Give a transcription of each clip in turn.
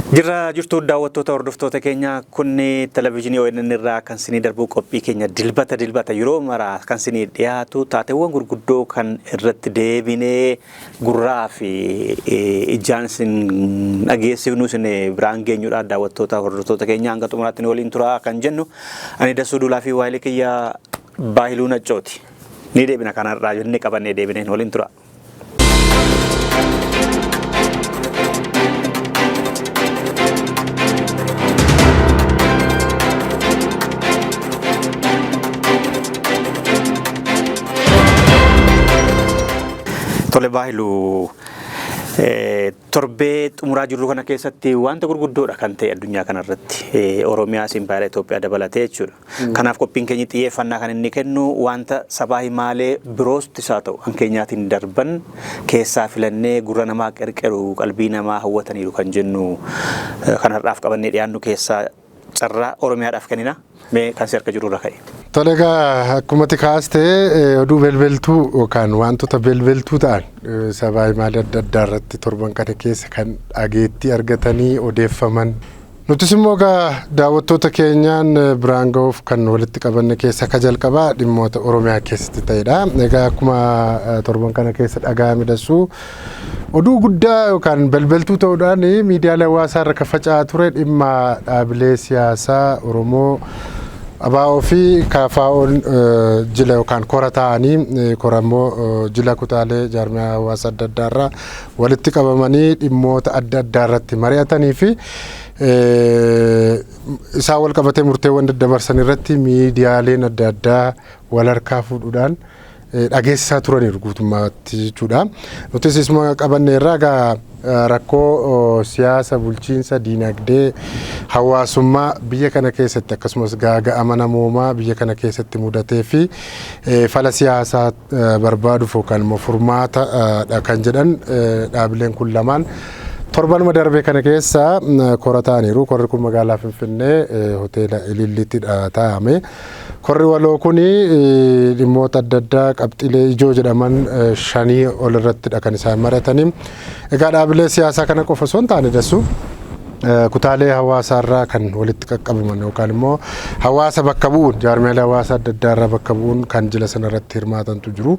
Jirra jirtu daawwattoota hordoftoota keenya kunni televezyiinii ONN irraa kan sinii darbuu qophii keenya dilbata yeroo maraa kan sinii dhiyaatu taateewwan gurguddoo kan irratti deebinee gurraa fi ijaan sin dhageessifnu sin biraan geenyudha. Daawwattoota hordoftoota keenya hanga xumuraatti waliin turaa kan jennu ani Dassuu Duulaa fi Waayilii kiyya Baahiluu Naccooti. Ni deebina kanarraa jennee qabannee deebineen waliin turaa. Tole Baahiluu torbee xumuraa jirru kana keessatti wanta gurguddoodha kan ta'e addunyaa kanarratti Oromiyaa Impaayera Itoophiyaa dabalatee jechuudha. Kanaaf qophiin keenya xiyyeeffannaa kan inni kennu wanta sabaa himaalee biroostis haa ta'u kan keenyaatiin darban keessaa filannee gurra namaa qerqeru qalbii namaa hawwataniiru kan jennu kanarraaf qabannee dhiyaannu keessaa carraa Oromiyaadhaaf kennina. Mee kan harka jiru irra ka'e. Tole egaa akkuma kaaste oduu belbeltuu yookaan wantoota belbeltuu ta'an sabaa himaalee adda addaa irratti torban kana keessa kan dhageettii argatanii odeeffaman. Nutis immoo egaa daawwattoota keenyaan biraan ga'uuf kan walitti qabanne keessa akka jalqabaa dhimmoota Oromiyaa keessatti ta'edha. Egaa akkuma torban kana keessa dhaga'ame Dassuu oduu guddaa yookaan belbeltuu ta'uudhaan miidiyaalee hawaasaa irra kan faca'aa ture dhimma dhaabilee siyaasaa Oromoo ABO fi KFO'n jila yookaan kora ta'anii korammoo jila kutaalee jaarmiyaa hawaasa adda addaa irraa walitti qabamanii dhimmoota adda addaa irratti mari'atanii fi isaan wal qabatee murteewwan daddabarsan irratti miidiyaaleen adda addaa wal harkaa fuudhuudhaan dhageessisaa turaniiru guutummaatti jechuudha. Nutis isuma qabanne irraa rakkoo siyaasa bulchiinsa dinagdee hawaasummaa biyya kana keessatti akkasumas gaaga'ama namoomaa biyya kana keessatti mudatee fi fala siyaasaa barbaaduuf yookaan immoo furmaata kan jedhan dhaabileen kun lamaan torbanuma darbee kana keessa kora ta'aniiru. Korri kun magaalaa Finfinnee hoteela Ililliitti taa'ame. Korri waloo kun dhimmoota adda addaa qabxiilee ijoo jedhaman 5 ol irrattidha kan isaan maratanii. Egaa dhaabilee siyaasaa kana qofa osoo hin taane Dassuu kutaalee hawaasaa irraa kan walitti qaqqabaman yookaan immoo hawaasa bakka bu'uun jaarmiyalee hawaasa adda addaa irraa bakka bu'uun kan jila sana irratti hirmaatantu jiru.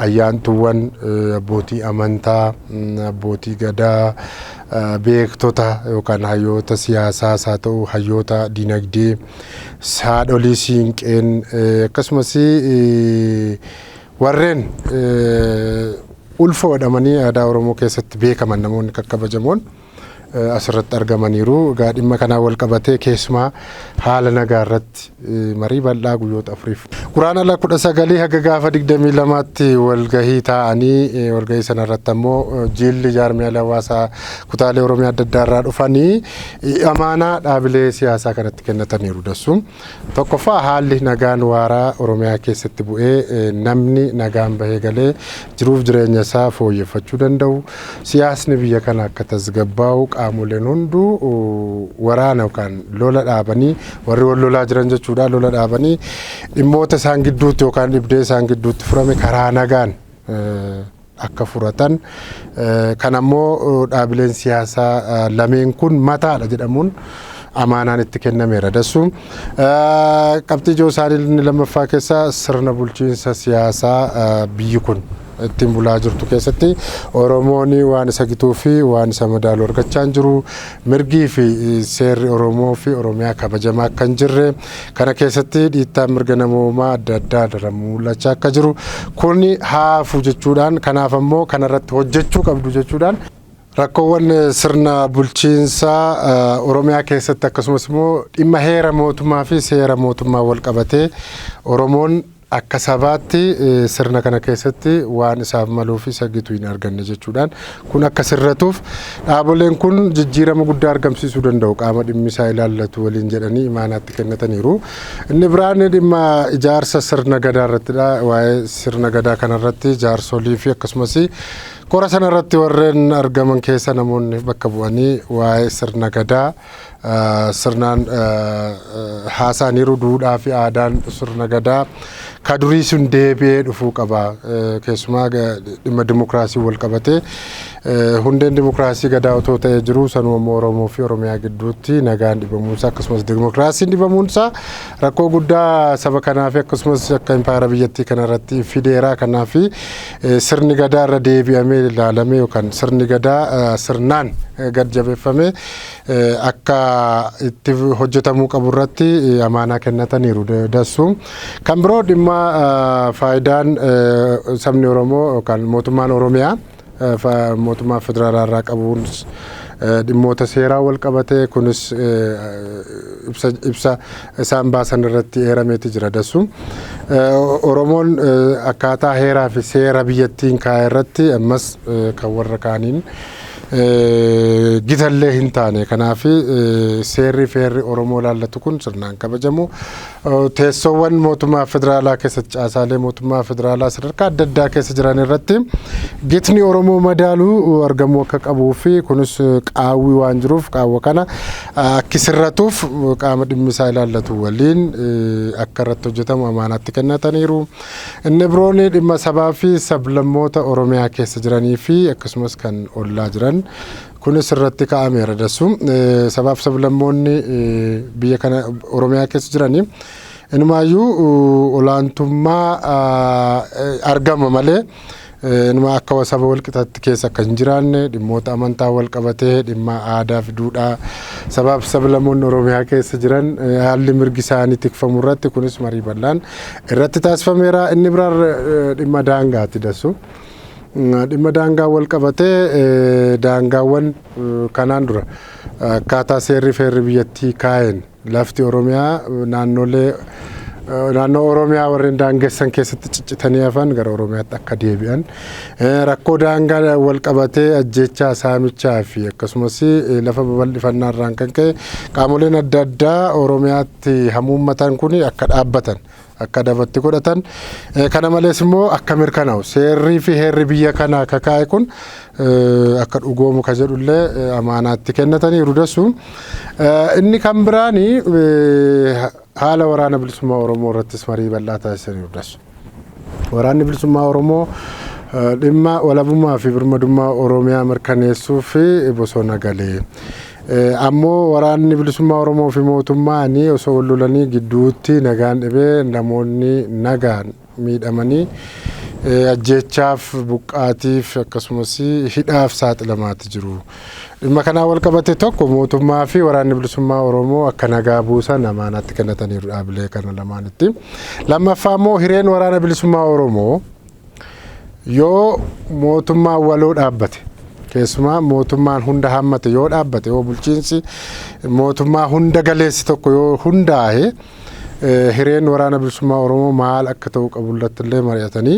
Ayyaantuuwwan abbootii amantaa, abbootii gadaa, beektota yookaan hayyoota siyaasaas haa ta'u hayyoota dinagdee, haadholii siinqeen akkasumas warreen ulfa jedhamanii aadaa Oromoo keessatti beekaman namoonni kakkabajamoon asirratti argamaniiru. Egaa dhimma kanaa wal qabatee keessumaa haala nagaa irratti marii bal'aa guyyoota 4 Guraandhala 19 haga gaafa 22tti walgahii taa'anii walgahii sana irratti ammoo jilli jaarmiyaalee hawaasaa kutaalee Oromiyaa adda addaa irraa dhufanii amaanaa dhaabilee siyaasaa kanatti kennataniiru. Dassuu tokkoffaa haalli nagaan waaraa Oromiyaa keessatti bu'ee namni nagaan bahee galee jiruuf jireenya isaa fooyyeffachuu danda'u, siyaasni biyya kana akka tasgabbaa'u qaamoleen hunduu waraana yookaan lola dhaabanii warri wal lolaa jiran jechuudha lola dhaabanii dhimmoota isaan gidduutti yookaan dhibdee isaan gidduutti furame karaa nagaan akka furatan kan ammoo dhaabileen siyaasaa lameen kun mataadha jedhamuun amaanaan itti kennameera. Dassuu qabxii ijoo isaanii lammaffaa keessaa sirna bulchiinsa siyaasaa biyyi kun ittiin bulaa jirtu keessatti Oromoon waan isa gituu fi waan isa madaalu argachaa jiru, mirgii fi seerri Oromoo fi Oromiyaa kabajamaa akka hin jirre, kana keessatti dhiittaan mirga namoomaa adda addaa daran mul'achaa akka jiru kun haafu jechuudhaan kanaaf ammoo kanarratti hojjechuu qabdu jechuudhaan rakkoowwan sirna bulchiinsaa Oromiyaa keessatti akkasumas immoo dhimma heera mootummaa fi seera mootummaa wal qabatee Oromoon akka sabaatti sirna kana keessatti waan isaaf maluu fi sagituu hin arganne jechuudhaan kun akka sirratuuf dhaaboleen kun jijjiirama guddaa argamsiisuu danda'u qaama dhimmi isaa ilaallatu waliin jedhanii imaanaatti kennataniiru. Inni biraan dhimma ijaarsa sirna gadaa irrattidha. Waa'ee sirna gadaa kanarratti jaarsolii fi akkasumas kora sana irratti warreen argaman keessa namoonni bakka bu'anii waa'ee sirna gadaa sirnaan haasa'aniiru. Duudhaa fi aadaan sirna gadaa ka durii sun deebi'ee dhufuu qaba. Keessumaa dhimma dimokiraasii wal qabatee hundeen dimokiraasii gadaa otoo ta'ee jiru sanuma Oromoo fi Oromiyaa gidduutti nagaan dhibamuunsaa akkasumas dimokiraasiin dhibamuunsaa rakkoo guddaa saba kanaa fi akkasumas akka impaayera biyyattii kanarratti fideera. Kanaaf sirni gadaa irra deebi'amee ilaalamee yookaan sirni gadaa sirnaan gad jabeeffamee akka itti hojjetamuu qabu irratti amaanaa kennataniiru dassu. Kan biroo dhimma faayidaan sabni Oromoo yookaan mootummaan Oromiyaa mootummaa federaalaa irraa qabuun dhimmoota seeraa wal qabatee kunis ibsa isaan baasan irratti eerameeti jira dassu. Oromoon akkaataa heeraa fi seera biyyattiin kaa'e irratti ammas kan warra kaaniin gitallee hin taane. Kanaaf seerri feerri Oromoo laallatu kun sirnaan kabajamu. Teessoowwan mootummaa federaalaa keessatti caasaalee mootummaa federaalaa sadarkaa adda addaa keessa jiran irratti gitni Oromoo madaaluu argamuu akka qabuu fi kunis qaawwii waan jiruuf qaawwa kana akka sirratuuf qaama dhimmisaa ilaallatu waliin akka irratti hojjetamu amaanaatti kennataniiru. Inni biroon dhimma sabaa fi sablammoota Oromiyaa keessa jiranii fi akkasumas kan ollaa jiran kunis irratti kaa'ameera dassu. Sabaaf sablammoonni biyya kana Oromiyaa keessa jiranii inumaayyuu olaantummaa argama malee inuma akka saba walqixatti keessa akka hin jiraanne dhimmoota amantaa wal qabatee dhimma aadaa fi duudhaa sabaaf sablammoonni Oromiyaa keessa jiran haalli mirgi isaanii tikfamu irratti kunis marii bal'aan irratti taasifameera. Inni biraan dhimma daangaati dassu. Dhimma daangaa wal qabatee daangaawwan kanaan dura akkaataa seerri feerri biyyattii kaa'een lafti Oromiyaa naannoo Oromiyaa warreen daangessan keessatti ciccitanii hafan gara Oromiyaatti akka deebi'an rakkoo daangaa wal qabatee ajjechaa saamichaa fi akkasumas lafa babal'ifannaa irraan kan ka'e qaamoleen adda addaa Oromiyaatti hamuummatan kun akka dhaabbatan akka dabatti godhatan kana malees immoo akka mirkanaa'u seerrii fi heerri biyya kanaa kakaa'e kun akka dhugoomu ka jedhullee amaanaatti kennataniiru dassu. Inni kan biraani haala waraana bilisummaa Oromoo irrattis marii bal'aa taasisaniiru dassu. Waraanni bilisummaa Oromoo dhimma walabummaa fi birmadummaa Oromiyaa mirkaneessuu fi bosona galee. Ammoo waraanni bilisummaa Oromoo fi mootummaan osoo wal lolanii gidduutti nagaan dhibee namoonni nagaan miidhamanii ajjeechaaf buqqaatiif akkasumas hidhaaf saaxilamaatti jiru. Dhimma kanaa wal qabate tokko mootummaa fi waraanni bilisummaa Oromoo akka nagaa buusan amaanaatti kennataniiru dhaabilee kana lamaanitti. Lammaffaa immoo hireen waraana bilisummaa Oromoo yoo mootummaa waloo dhaabbate keessumaa mootummaan hunda hammate yoo dhaabbate yoo bulchiinsi mootummaa hunda galeessi tokko yoo hundaa'e hireen waraana bilisummaa Oromoo maal akka ta'u qabullatti illee mari'atanii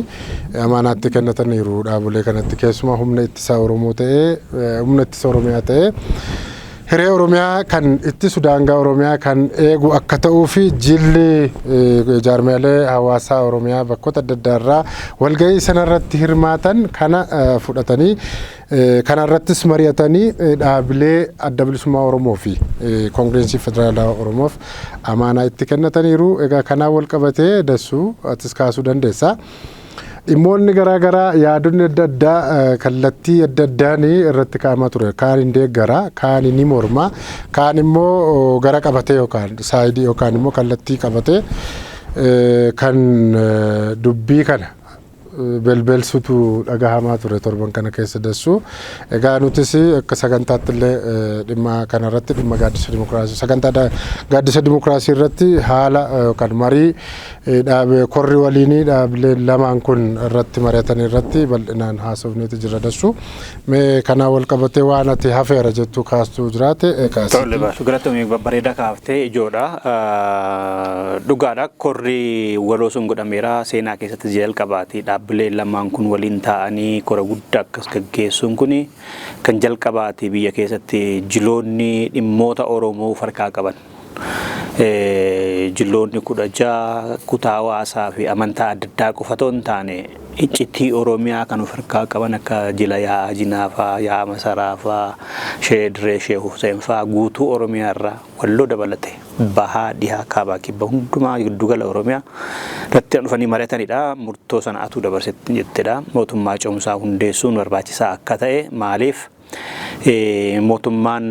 amaanaatti kennataniiru dhaabilee kanatti. Keessumaa humna ittisa Oromoo ta'ee humna ittisa Oromiyaa ta'ee hiree Oromiyaa kan ittisu daangaa Oromiyaa kan eegu akka ta'uu fi jilli jaarmeelee hawaasaa Oromiyaa bakkoota adda addaa irraa walgahii sanarratti hirmaatan kana fudhatanii kanarrattis mari'atanii dhaabilee adda bilisummaa Oromoo fi koongireensii federaalaa Oromoof amaanaa itti kennataniiru. Egaa kanaan wal qabatee dassuu atis kaasuu dandeessa. Dhimmoonni garaagaraa yaadonni adda addaa kallattii adda addaan irratti kaa'amaa ture. Kaan hin deeggara, kaan ni morma, kaan immoo gara qabatee yookaan saayidii yookaan immoo kallattii qabatee kan dubbii kana belbelsutu dhagahamaa ture torban kana keessa dassu. Egaa nutis akka sagantaatti illee dhimma kanarratti dhimma gaaddisa dimokiraasii sagantaa gaaddisa dimokiraasii irratti haala yookaan marii korri waliinii dhaabilee lamaan kun irratti mari'atan irratti bal'inaan haasofneeti jira dassu. Mee kanaa wal qabatee waan ati hafeera jettu kaastuu jiraate kaasi. Tole galatoomi bareeda kaaftee ijoodha. Dhugaadha korri waloo sun godhameera seenaa keessatti jalqabaati. Dhaabbilee lamaan kun waliin ta'anii kora guddaa akkas gaggeessuun kun kan jalqabaati biyya keessatti jiloonni dhimmoota Oromoo farkaa qaban. Jiloonni 16 kutaa hawaasaa fi amantaa adda addaa qofa otoo hin taane iccitii Oromiyaa kan of harkaa qaban akka Jila Yaa Jinaafaa, Yaa Masaraafaa, Sheediree Shee Huseenfaa guutuu Oromiyaa irraa Walloo dabalate bahaa dhihaa kaabaa kibba hundumaa giddugala Oromiyaa irratti dhufanii mari'atanidha. Murtoo sana atuu dabarsetti jettedha. Mootummaa ce'umsaa hundeessuun barbaachisaa akka ta'e maaliif mootummaan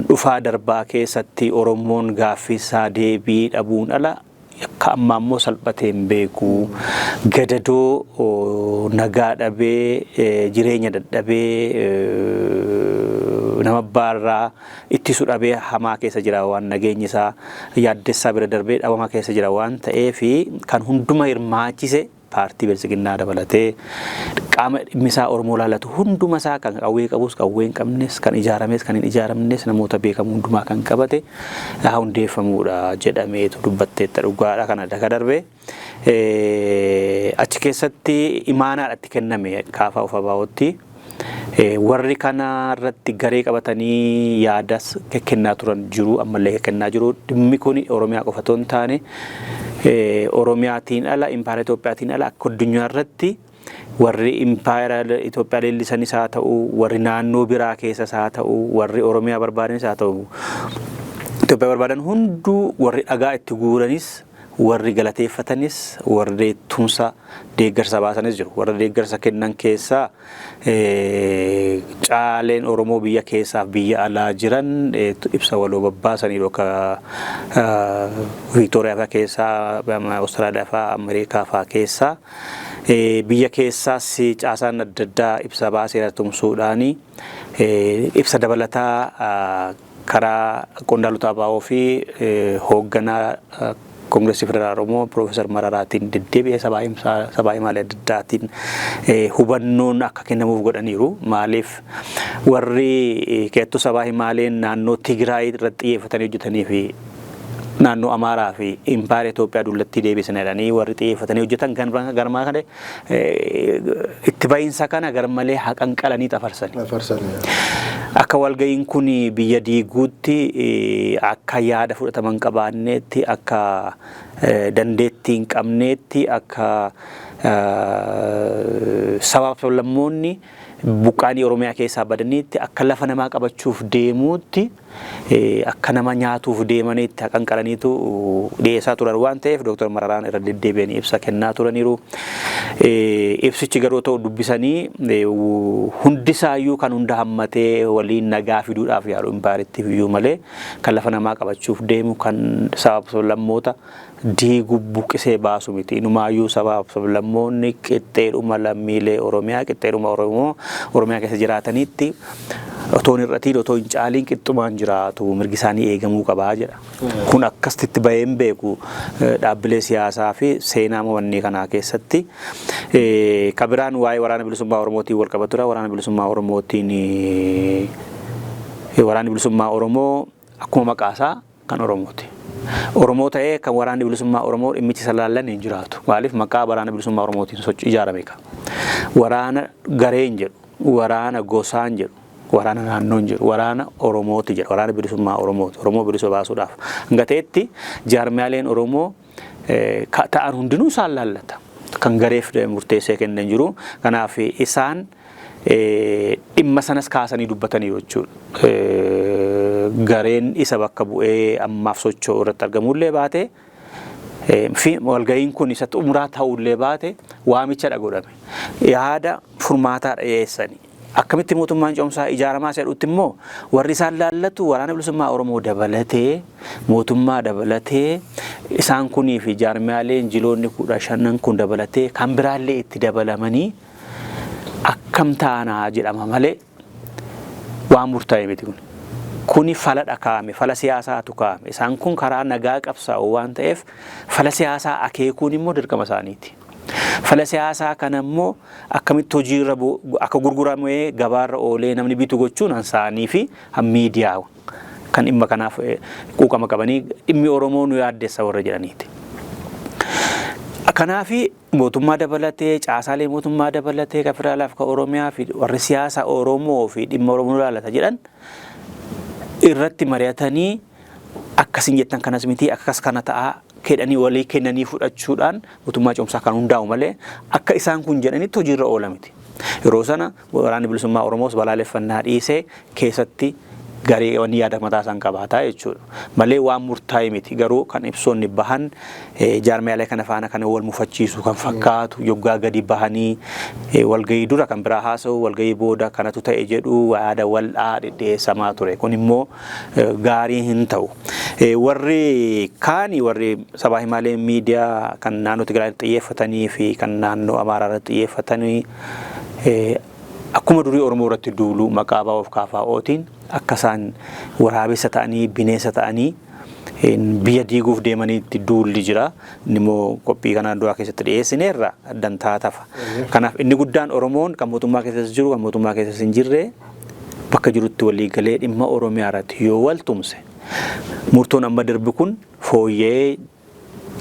dhufaa darbaa keessatti Oromoon gaaffiisaa deebii dhabuun ala akka ammaa immoo salphateen beeku gadadoo nagaa dhabee jireenya dadhabee nama baarraa ittisu dhabee hamaa keessa jira waan nageenyi isaa yaaddessaa bira darbee dhabamaa keessa jira waan ta'eef kan hunduma hirmaachise paartii Bilisiginnaa dabalatee qaama dhimmisaa Oromoo laallatu hunduma isaa kan qawwee qabus qawwee hin qabnes kan ijaarames kan hin ijaaramnes namoota beekamu hundumaa kan qabate haa hundeeffamuudha jedhameetu dubbatteetta dhugaadha kana daga darbe achi keessatti imaanaadhaatti kenname kaafaa of abaa'otti warri kana irratti garee qabatanii yaadas kennaa turan jiru ammallee kennaa jiru dhimmi kun Oromiyaa qofa otoo hin taane Oromiyaatiin ala impaayera Itoophiyaatiin ala akka addunyaa irratti warri impaayera Itoophiyaa leellisanis haa ta'u warri naannoo biraa keessas haa ta'u warri Oromiyaa barbaadanis haa ta'u Itoophiyaa barbaadan hunduu warri dhagaa itti guuranis warri galateeffatanis warri tumsa deeggarsa baasanis jiru. Warri deeggarsa kennan keessaa caaleen Oromoo biyya keessaaf biyya alaa jiran ibsa waloo babbaasanii yookaan Viiktooriyaa fa'aa keessaa Awustiraaliyaa fa'aa Ameerikaa fa'aa keessaa biyya keessaas caasaan adda addaa ibsa baaseera tumsuudhaan ibsa dabalataa karaa qondaaltota ABO fi hoogganaa Kongireesii Federaalaa Oromoo Profeesar Mararaatiin deddeebi'ee sabaa himaalee adda addaatiin hubannoon akka kennamuuf godhaniiru. Maaliif warri keettuu sabaa himaaleen naannoo Tigraay irratti xiyyeeffatanii hojjetanii fi naannoo Amaaraa fi impaayera Itoophiyaa dullatti deebisanidhanii warri xiyyeeffatanii hojjetan garmaa kana itti bahiinsa kana garmalee haqan qalanii xafarsanii. Akka walga'iin kun biyya diiguutti akka yaada fudhataman qabaanneetti akka dandeettii hin qabneetti akka sabaaf sablammoonni buqqaanii Oromiyaa keessaa badaniitti akka lafa namaa qabachuuf deemuutti akka nama nyaatuuf deemaniitti haqan qalaniitu dhiyeessaa turan waan ta'eef Dr. Mararaan irra deddeebi'anii ibsa kennaa turaniiru. Ibsichi garuu ta'u dubbisanii hundisaayyuu kan hunda hammatee waliin nagaa fiduudhaaf yaadu impaayeritti iyyuu malee kan lafa namaa qabachuuf deemu kan sabaaf sablammoota diigu buqqisee baasu miti. Inumaayyuu sabaaf sablammoonni qixxeedhuma lammiilee Oromiyaa qixxeedhuma Oromiyaa keessa jiraatanitti otoo hin irratiin otoo hin caaliin qixxumaan jiraatu mirgi isaanii eegamuu qabaa jedha. Kun akkasitti baheen beeku dhaabbilee siyaasaa fi seenaa mawannii kanaa keessatti kabiraan waa'ee waraana bilisummaa Oromootiin wal qabatura. Waraana bilisummaa Oromoo akkuma maqaasaa kan Oromooti. Oromoo ta'ee kan waraanni bilisummaa Oromoo dhimmichi salaallan hin jiraatu. Maaliif maqaa waraana bilisummaa Oromootiin sochii ijaarame qaba. Waraana gareen jedhu, waraana gosaan jedhu, waraana naannoon jedhu, waraana Oromooti jedhu, waraana bilisummaa Oromooti. Oromoo bilisa baasuudhaaf. Hanga ta'etti jaarmiyaaleen Oromoo ta'an hundinuu isaan laallata. Kan gareef murteessee kennan jiru. Kanaaf isaan dhimma sanas kaasanii dubbatanii jechuudha. Gareen isa bakka bu'ee ammaaf socho'u irratti argamullee baate fi walga'iin kun isa xumuraa ta'ullee baate waamicha godhame. Yaada furmaataa dhiyeessanii. Akkamitti mootummaan ce'umsaa ijaaramaa jedhutti immoo warri isaan laallatu waraana bilisummaa Oromoo dabalatee mootummaa dabalatee isaan kunii fi jaarmiyaaleen jiloonni 15 kun dabalatee kan biraallee itti dabalamanii akkam taanaa jedhama malee waan murtaa'e miti kun. Kuni fala dhakaame, fala siyaasaatu kaa'ame. Isaan kun karaa nagaa qabsaa'u waan ta'eef fala siyaasaa akeekuun immoo dirqama isaaniiti. Fala siyaasaa kana immoo akkamitti hojiirra akka gurguramee gabaarra oolee namni bitu gochuun hansaanii fi miidiyaa kan dhimma kanaaf quuqama qabanii dhimmi Oromoo nu yaaddeessa warra jedhaniiti. Kanaaf mootummaa dabalatee caasaalee mootummaa dabalatee kan federaalaaf kan Oromiyaa fi warri siyaasa Oromoo fi dhimma Oromoo laallata jedhan irratti mari'atanii akkasin jettan kanas miti akkas kana ta'a kedhanii walii kennanii fudhachuudhaan mootummaa ce'umsaa kan hundaa'u malee akka isaan kun jedhanitti hojiirra oola miti. Yeroo sana waraanni bilisummaa Oromoos balaaleffannaa dhiisee keessatti garee wanni yaada mataa isaan qabaataa jechuudha. Malee waan murtaa'e miti garuu kan ibsoonni bahan jaarmiyaalee kana faana kan wal mufachiisu kan fakkaatu yoggaa gadi bahanii walgahii dura kan biraa haasa'u walgahii booda kanatu ta'e jedhu yaada wal'aa dhedheessamaa ture. Kun immoo gaarii hin ta'u. Warri kaanii warri sabaa himaalee miidiyaa kan naannoo Tigraayitti xiyyeeffatanii fi kan naannoo Amaaraatti xiyyeeffatanii akkuma durii Oromoo irratti duulu maqaa baa'uuf KFO'tiin akka isaan waraabessa ta'anii bineensa ta'anii biyya diiguuf deemaniitti duulli jira. Inni immoo qophii kanaan duraa keessatti dhiyeessineerra dantaa tafa. Kanaaf inni guddaan Oromoon kan mootummaa keessas jiru kan mootummaa keessas hin jirre bakka jirutti walii galee dhimma Oromiyaa irratti yoo wal tumse murtoon amma darbe kun fooyyee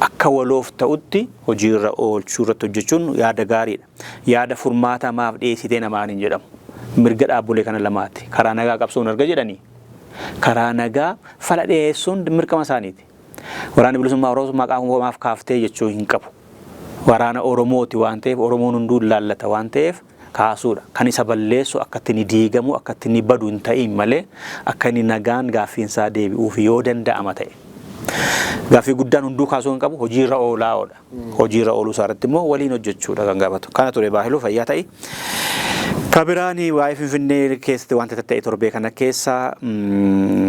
akka waloof ta'utti hojiirra oolchuu irratti hojjechuun yaada gaariidha. Yaada furmaata maaf dhiyeessitee namaan hin jedhamu. Mirga dhaabbilee kana lamaati. Karaa nagaa qabsoon arga jedhanii. Karaa nagaa fala dhiyeessuun mirkama isaaniiti. Waraanni bilisummaa Oromoo maqaa maaf kaaftee jechuu hin qabu. Waraana Oromooti waan ta'eef Oromoon hunduu laallata waan ta'eef kaasuudha. Kan isa balleessu akka inni diigamu akka inni badu hin ta'in malee akka inni nagaan gaaffiinsaa deebi'uuf yoo danda'ama ta'e. Gaaffii guddaan hunduu kaasuu hin qabu hojiirra oolaa'oodha. Hojiirra ooluu isaarratti immoo waliin hojjechuudha kan gaafatu. Kana ture Baahiluu fayyaa ta'e. Kabiraanii waa'ee Finfinnee keessatti wanta ta'e torbee kana keessa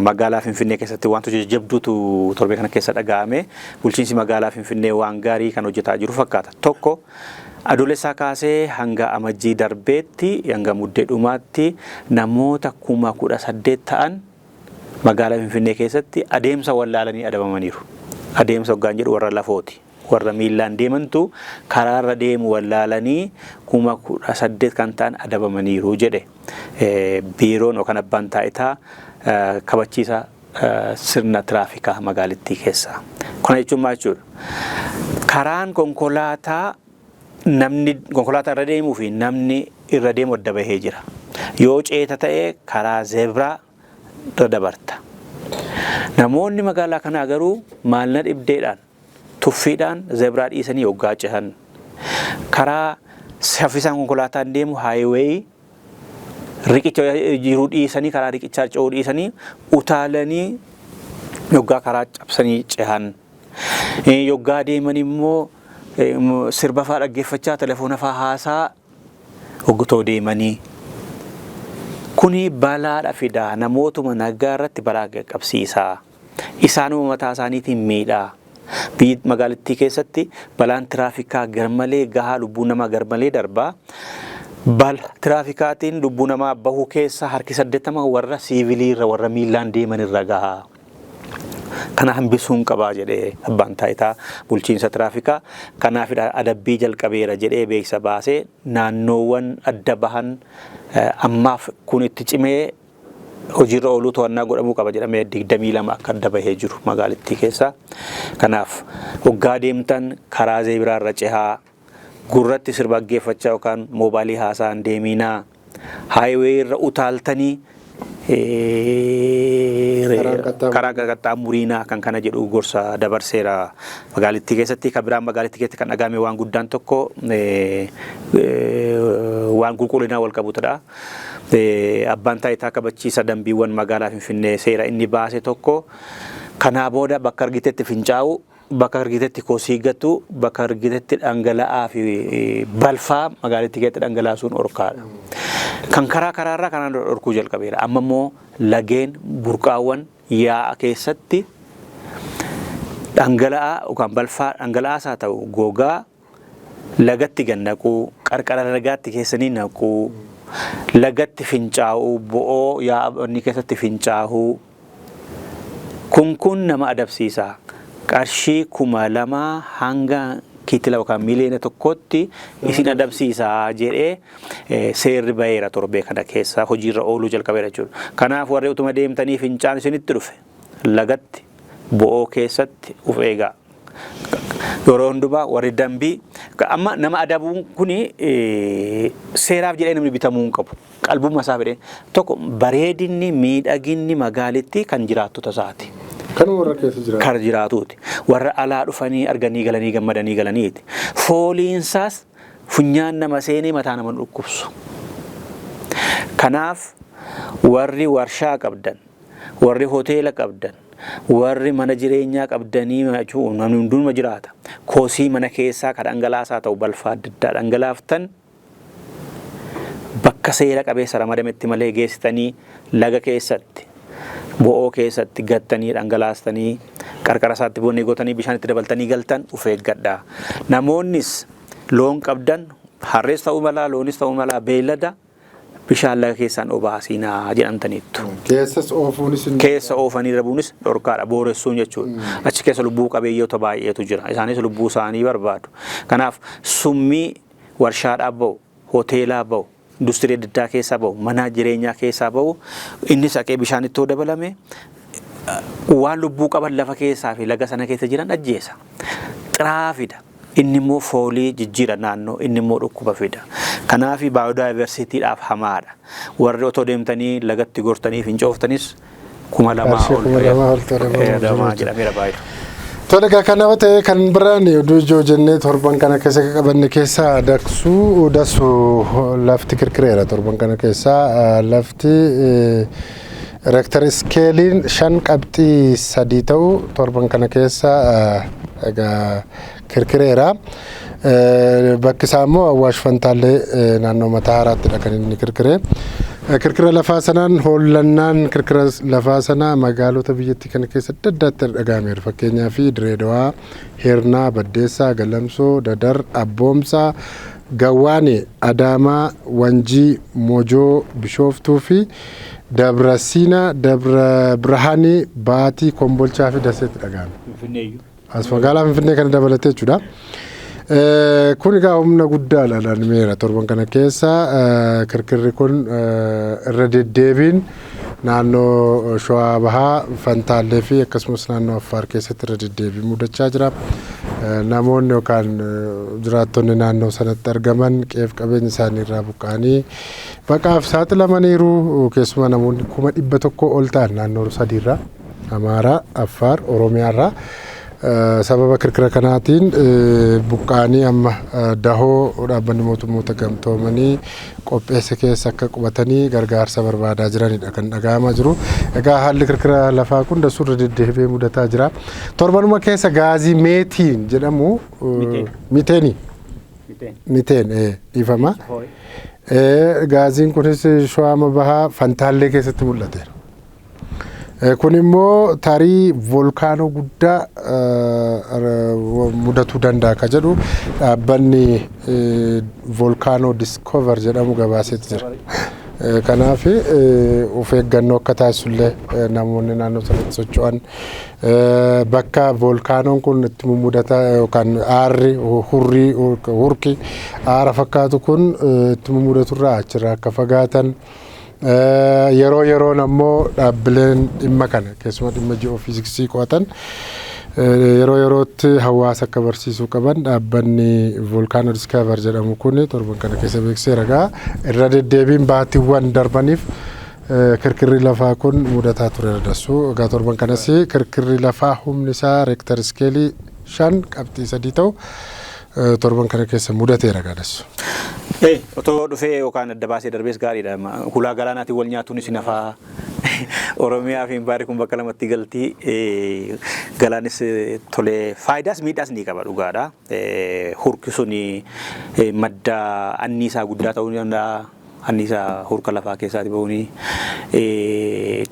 magaalaa Finfinnee keessatti wanta jajjabduutu torbee kana keessa dhaga'ame. Bulchiinsi magaalaa Finfinnee waan gaarii kan hojjetaa jiru fakkaata. Tokko adoolessaa kaasee hanga amajjii darbeetti hanga muddee dhumaatti namoota 18,000 ta'an magaalaa Finfinnee keessatti adeemsa wallaalanii adabamaniiru. Adeemsa hoggaan jedhu warra lafooti. Warra miillaan deemantu karaarra deemu wallaalanii 18,000 kan ta'an adabamaniiru jedhe biiroon yookaan abbaan taayitaa kabachiisa sirna tiraafikaa magaalittii keessaa. Kana jechuun maal jechuudha? Karaan konkolaataa namni konkolaataa irra deemuu fi namni irra deemu adda bahee jira. Yoo ceeta ta'e karaa zeebraa irra dabarta. Namoonni magaalaa kanaa garuu maalna dhibdeedhaan tuffiidhaan zeebraa dhiisanii hoggaa cehan. Karaa saffisaan konkolaataan deemu haayiweeyi riqicha jiruu dhiisanii karaa riqichaa ce'uu dhiisanii utaalanii hoggaa karaa cabsanii cehan. Hoggaa deeman immoo sirba fa'aa dhaggeeffachaa telefoona fa'aa haasaa hoggutoo deemanii. Kuni balaadha fidaa namootuma nagaa irratti balaa qaqqabsiisaa. Isaanuma mataa isaaniitiin miidhaa. Magaalittii keessatti balaan tiraafikaa garmalee gahaa lubbuu namaa garmalee darbaa. Bala tiraafikaatiin lubbuu namaa bahuu keessa harki 80 warra siiviliirra warra miillaan deeman irra gahaa. Kana hambisuun qabaa jedhee abbaan taayitaa bulchiinsa tiraafikaa. Kanaaf adabbii jalqabeera jedhee beeksisa baasee naannoowwan adda bahan ammaaf kun itti cimee hojiirra ooluu to'annaa godhamuu qaba jedhamee 22 akka adda bahee jiru magaalittii keessa. Kanaaf hoggaa deemtan karaa zeebiraa irra cehaa gurratti sirba dhaggeeffachaa yookaan moobaalii haasaan deeminaa haayiwee irra utaaltanii karaa qaxxaamuriinaa kan kana jedhu gorsa dabarseera magaalittii keessatti. Kan biraan magaalittii keessatti kan dhagahame waan guddaan tokko waan qulqullinaa wal qabutudha. Abbaan taayitaa kabachiisa dambiiwwan magaalaa Finfinnee seera inni baase tokko kanaa booda bakka argitetti fincaa'u bakka argitetti kosii gatu bakka argitetti dhangala'aa fi balfaa magaalittii keessatti dhangalaasuun orkaadha. Kan karaarraa kanaan dhorkuu jalqabeera. Amma immoo lageen burqaawwan yaa'a keessatti dhangala'aa yookaan balfaa dhangala'aas haa ta'u gogaa lagatti gannaquu qarqara lagaatti keessanii naquu lagatti fincaa'uu bo'oo yaa'onni keessatti fincaa'uu kun nama adabsiisa. Qarshii 2,000 hanga kiitila yookaan miliyoona tokkotti isin adabsiisaa jedhee seerri baheera torbee kana keessa hojiirra ooluu jalqabeera jechuudha. Kanaaf warri utuma deemtanii fincaan isinitti dhufe lagatti bo'oo keessatti uf eegaa. Yeroo hundumaa warri dambii amma nama adabuun kuni seeraaf jedhee namni bitamuu hin qabu. Qalbummaa isaa fedhee tokko bareedinni miidhaginni magaalittii kan jiraattota isaati. Kan warra keessa jiraatu. Kar jiraatuuti. Warra alaa dhufanii arganii galanii gammadanii galaniiti. Fooliinsaas funyaan nama seenee mataa nama dhukkubsu. Kanaaf warri warshaa qabdan, warri hoteela qabdan, warri mana jireenyaa qabdanii namni hunduma jiraata. Koosii mana keessaa ka dhangalaasaa ta'u balfaa adda addaa dhangalaaftan bakka seera qabeessa ramadametti malee geessitanii laga keessatti, bo'oo keessatti gattanii dhangalaastanii qarqara isaatti boonnee gootanii bishaan itti dabaltanii galtan of eeggadhaa. Namoonnis loon qabdan harrees ta'uu mala, loonis ta'uu mala, beellada bishaan laga keessaan obaasinaa jedhamtaniittu. Keessa oofanii rabuunis dhorkaadha, booressuun jechuudha. Achi keessa lubbuu qabeeyyoota baay'eetu jira. Isaanis lubbuu isaanii barbaadu. Kanaaf summii warshaadhaa bahu, hoteelaa bahu, industirii adda addaa keessaa bahu, mana jireenyaa keessaa bahu, innis haqee bishaan ittoo dabalame waan lubbuu qaban lafa keessaa fi laga sana keessa jiran ajjeesa. Xiraafida. Inni immoo foolii jijjiira naannoo, inni immoo dhukkuba fida. Kanaaf baayodaayiversiitiidhaaf hamaadha. Warri otoo deemtanii lagatti gortanii fincooftanis 2,000 ol jedhameera baay'ee. Tole kana ta'e kan biraan oduu ijoo jennee torban kana keessa qabanne keessaa daksuu lafti kirkireera. Torban kana keessaa lafti Reektar iskeeliin 5.3 ta'u torban kana keessa egaa kirkireera. Bakki isaa immoo Awwaash Fantaallee naannoo Mataa Haaraatti kan inni kirkiree. Kirkira lafaa sanaan hollannaan kirkira lafaa sanaa magaalota biyyattii kana keessa adda addaatti dhagahameera. Fakkeenyaaf Direedawaa, Hirnaa, Baddeessaa, Galamsoo, Dadar, Abboomsaa, Gawwaane, Adaamaa, Wanjii, Mojoo, Bishooftuu fi Dabra Siinaa, Dabra Birhaanii, Baatii, Kombolchaa fi Daseetti dhagahame. As magaalaa Finfinnee kana dabalatee jechuudha. Kun egaa humna guddaadha ilaalmeera torban kana keessa kirkirri kun irra deddeebiin naannoo Shawaa Bahaa, Fantaallee fi akkasumas naannoo Affaar keessatti irra deddeebiin mudachaa jira. Namoonni yookaan jiraattonni naannoo sanatti argaman qeef qabeenya isaanii irraa buqqa'anii baqaaf saaxilamaniiru. Keessumaa namoonni 100,000 ol ta'an naannoo sadiirraa Amaaraa, Affaar, Oromiyaarraa sababa kirkira kanaatiin buqqa'anii amma dahoo dhaabbanni mootummoota gamtoomanii qopheesse keessa akka qubatanii gargaarsa barbaadaa jiranidha kan dhagahamaa jiru. Egaa haalli kirkira lafaa kun dasuurra deddeebi'ee mudataa jira. Torbanuma keessa gaazii meetiin jedhamu miteen dhiifama. Gaaziin kunis Shawaa Bahaa Fantaallee keessatti mul'ateera. Kun immoo tarii volkaanoo guddaa mudatuu danda'a ka jedhu dhaabbanni volkaanoo diskoover jedhamu gabaaseetti jira. Kanaaf of eeggannoo akka taasisullee namoonni naannoo sanatti socho'an bakka volkaanoon kun itti mudata yookaan aarri hurki aara fakkaatu kun itti mudaturraa achirraa akka fagaatan. Yeroo ammoo dhaabbileen dhimma kana keessumaa dhimma ji'oofiiziksii qo'atan yerootti hawaasa akka barsiisuu qaban dhaabbanni volkaanoo diskoover jedhamu kun torban kana keessa beeksiseera. Egaa irra deddeebiin baatiiwwan darbaniif kirkirri lafaa kun mudataa ture dassu. Egaa torban kanas kirkirri lafaa humni isaa reektar iskeelii 5.3 ta'u torban kana keessa mudateera gadassu. Otoo dhufee yookaan adda baasee darbees gaariidha. Hulaa galaanaatiin wal nyaatuunis nafaa Oromiyaa fi Baari kun bakka lamatti galtii galaanis tolee faayidaas miidhaas ni qaba dhugaadha. Hurki suni madda anniisaa guddaa ta'uu danda'a. Anniisaa hurka lafaa keessaati bahuuni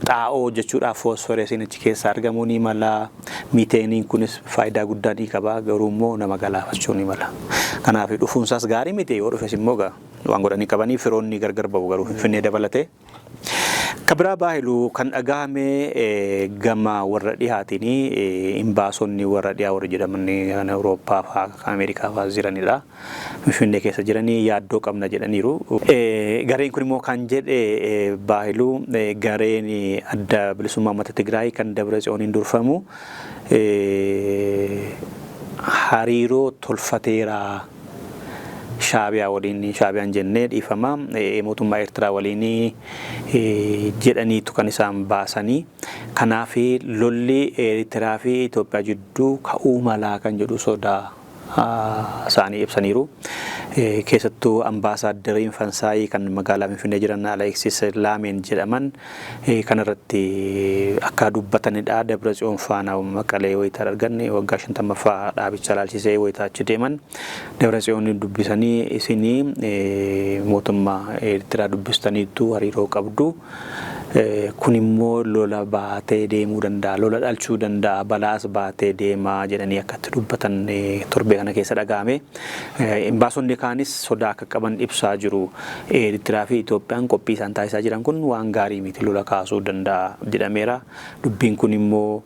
xaa'oo jechuudha fosforeesiin achi keessa argamuu ni mala. Miiteeniin kunis faayidaa guddaa ni qaba garuu immoo nama galaafachuu ni mala. Kanaaf dhufuunsaas gaarii miti yoo dhufes immoo waan godhanii qabanii firoonni gargar bahu garuu Finfinnee dabalatee. Kabira baahilu kan dhagahame gama warra dhihaatiin imbaasonni warra dhiyaa warra jedhaman kan Awurooppaa fa'aa kan Ameerikaa fa'aa jiranidha. Finfinnee keessa jiranii yaaddoo qabna jedhaniiru. Gareen kun immoo kan jedhe baahilu gareen adda bilisummaa uummata Tigraay kan Dabratsiyooniin durfamu hariiroo tolfateera Shaabiyaa waliin Shaabiyaan jennee dhiifama mootummaa Eertiraa waliin jedhaniitu kan isaan baasanii. Kanaaf lolli Eertiraa fi Itoophiyaa jidduu ka'uu malaa kan jedhu sodaa isaanii ibsaniiru. Keessattuu ambaasaaddariin Faransaayii kan magaalaa Finfinnee jiran Aleksis Laameen jedhaman kanarratti akka dubbatanidha. Dabratsiyoon faana Maqalee wayitaa arganne waggaa 50ffaa dhaabicha ilaalchisee wayitaa achi deeman Dabratsiyoon dubbisanii isinii mootummaa Eertiraa dubbistaniitu hariiroo qabdu. Kun immoo lola baatee deemuu danda'a, lola dhalchuu danda'a, balaas baatee deemaa jedhanii akkatti dubbatan torbee kana keessa dhagahame. Imbaasonni kaanis sodaa akka qaban ibsaa jiru. Eertiraa fi Itoophiyaan qophii isaan taasisaa jiran kun waan gaarii miti, lola kaasuu danda'a jedhameera. Dubbiin kun immoo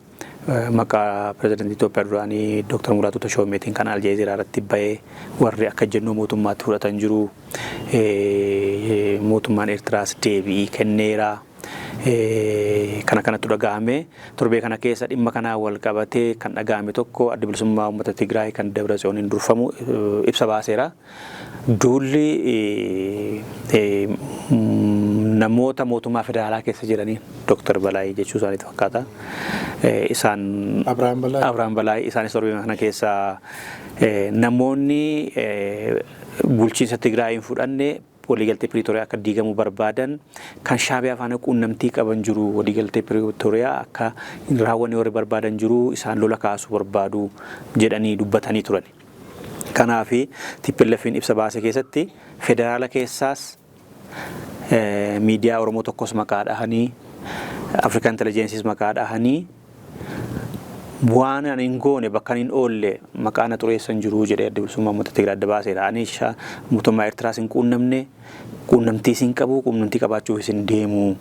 maqaa pirezidaantii Itoophiyaa duraanii Dr. Mulaatu Tashoomeetiin kan Aljeeziraa irratti bahee warri akka jennuu mootummaatti fudhatan jiru. Mootummaan Eertiraas deebii kenneera. Kana kanatti dhagahame. Torbee kana keessa dhimma kanaa wal qabatee kan dhagahame tokko adda bilisummaa uummata Tigraay kan Dabratsiyooniin durfamu ibsa baaseera. Duulli namoota mootummaa federaalaa keessa jiranii Dr. Balaay jechuu isaaniitti fakkaata. Isaan Abrahaam Balaay isaanis torbee kana keessa namoonni bulchiinsa Tigraayin fudhanne waliigaltee Piriitooriyaa akka diigamuu barbaadan kan Shaabiyaa faana quunnamtii qaban jiru. Waliigaltee Piriitooriyaa akka raawwanne warri barbaadan jiru, isaan lola kaasuu barbaadu jedhanii dubbatanii turan. Kanaaf TPLF'n ibsa baase keessatti federaala keessaas miidiyaa Oromoo tokkos maqaa dhahanii Afrikaan Intelligensiis maqaa dhahanii waan ani hin goone bakka hin oolle maqaa na xureessan jiru jedhee adda bilisummaa uummata Tigraay adda baaseera. Ani mootummaa Eertiraas hin quunnamne, quunnamtiis hin qabu, quunnamtii qabaachuufis hin deemu.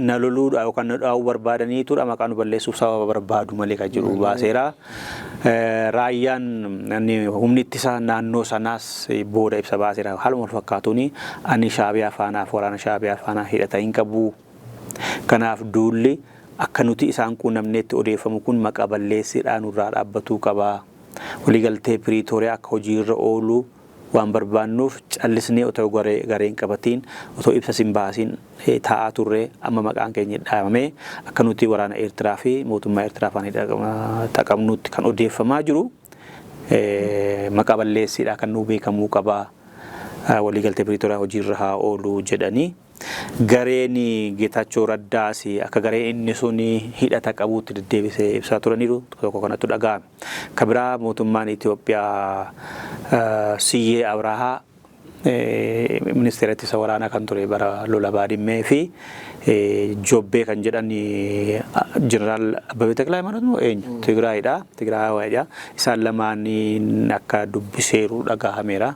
Na loluudha yookaan na dhaa'uu barbaadaniitudha maqaa nu balleessuuf sababa barbaadu malee kan jiru baaseera. Raayyaan humni ittisa naannoo sanaas booda ibsa baaseera. Haaluma wal fakkaatuun ani Shaabiyaa faanaaf waraana Shaabiyaa faanaa hidhata hin qabu. Kanaaf duulli akka nuti isaan quunnamneetti odeeffamu kun maqaa balleessiidhaan nurraa dhaabbatuu qaba. Waliigaltee Piriitooriyaa akka hojiirra oolu waan barbaannuuf callisnee otoo gareen qabatiin otoo ibsa hin baasiin taa'aa turre amma maqaan keenya dhaabamee akka nuti waraana Eertiraa fi mootummaa Eertiraa faana taqabnuutti kan odeeffamaa jiru maqaa balleessiidhaan kan nu beekamuu qaba. Waliigaltee Piriitooriyaa hojiirra haa oolu jedhanii. Gareen Geetaachoo Raddaas akka gareen inni sun hidhata qabuutti deddeebisee ibsaa turaniiru tokko kanatti dhagahame. Kabiraa mootummaan Itoophiyaa Siyyee Abrahaa ministeera ittisa waraanaa kan ture bara lola Baadimmee fi Jobbee kan jedhan Jeneraal Abbabee Taklaayimaanot moo eenyu Tigraayidha. Tigraayidha. Isaan lamaan akka dubbiseeru dhagahameera.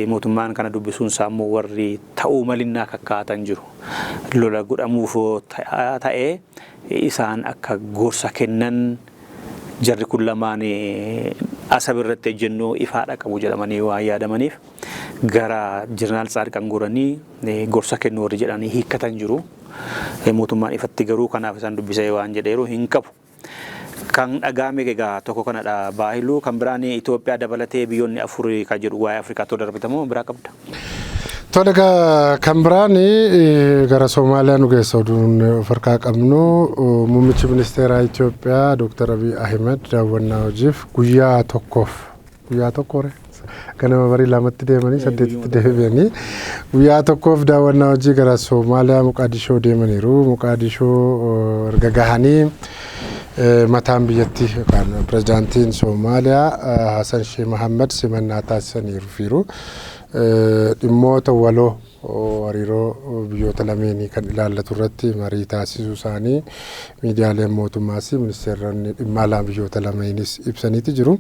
Mootummaan kana dubbisuun saammoo warri ta'uu malinnaa kakkaatan jiru. Lola godhamuuf ta'ee isaan akka gorsa kennan jarri kun lamaan asab irratti ejjennoo ifaadha qabu jedhamanii waan yaadamaniif gara Jeneraal Tsaadiqaan goranii gorsa kennuu warri jedhanii hiikkatan jiru. Mootummaan ifatti garuu kanaaf isaan dubbisee waan jedheeru hin qabu. Kan dhagahame egaa tokko kanadha Baahiluu. Kan biraan Itoophiyaa dabalatee biyyoonni afur kan jedhu waa'ee Afrikaatti darbitamoo biraa qabda. Tole kan biraan gara Somaaliyaa nu geessa oduun of harkaa qabnu muummichi ministeeraa Itoophiyaa Dr. Abiy Ahmed daawwannaa hojiif guyyaa tokko ganama barii lamatti deemanii saddeetitti deebi'anii guyyaa tokkoof daawwannaa hojii gara Somaaliyaa Moqaadishoo deemaniiru. Moqaadishoo erga gahanii mataan biyyattii yookaan pirezidaantiin Somaaliyaa Hassan Sheikh Mohammed simannaa taasisaniiru. Dhimmoota waloo hariiroo biyyoota lameenii kan ilaallatu irratti marii taasisuu isaanii miidiyaaleen mootummaas ministeeronni dhimma alaa biyyoota lameenis ibsaniiti jiru.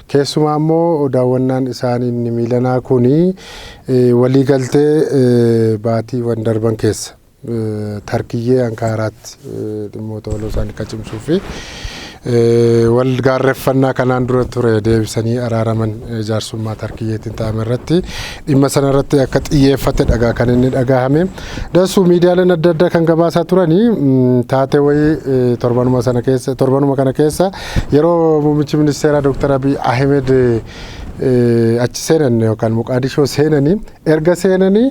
Keessumaa immoo daawwannaan isaanii inni miilanaa kuni waliigaltee baatiiwwan darban keessa Tarkiyyee Ankaaraatti dhimmoota waloo isaanii kan cimsuu fi wal gaarreeffannaa kanaan dura ture deebisanii araaraman jaarsummaa Tarkiyyeetiin ta'ame irratti dhimma sana irratti akka xiyyeeffate dhagaa kan inni dhagahame. Dasuu miidiyaaleen adda addaa kan gabaasaa turanii taatee wayii torbanuma kana keessa yeroo muummichi ministeeraa Dr. Abiy Ahmed achi seenan yookaan Moqaadishoo seenanii erga seenanii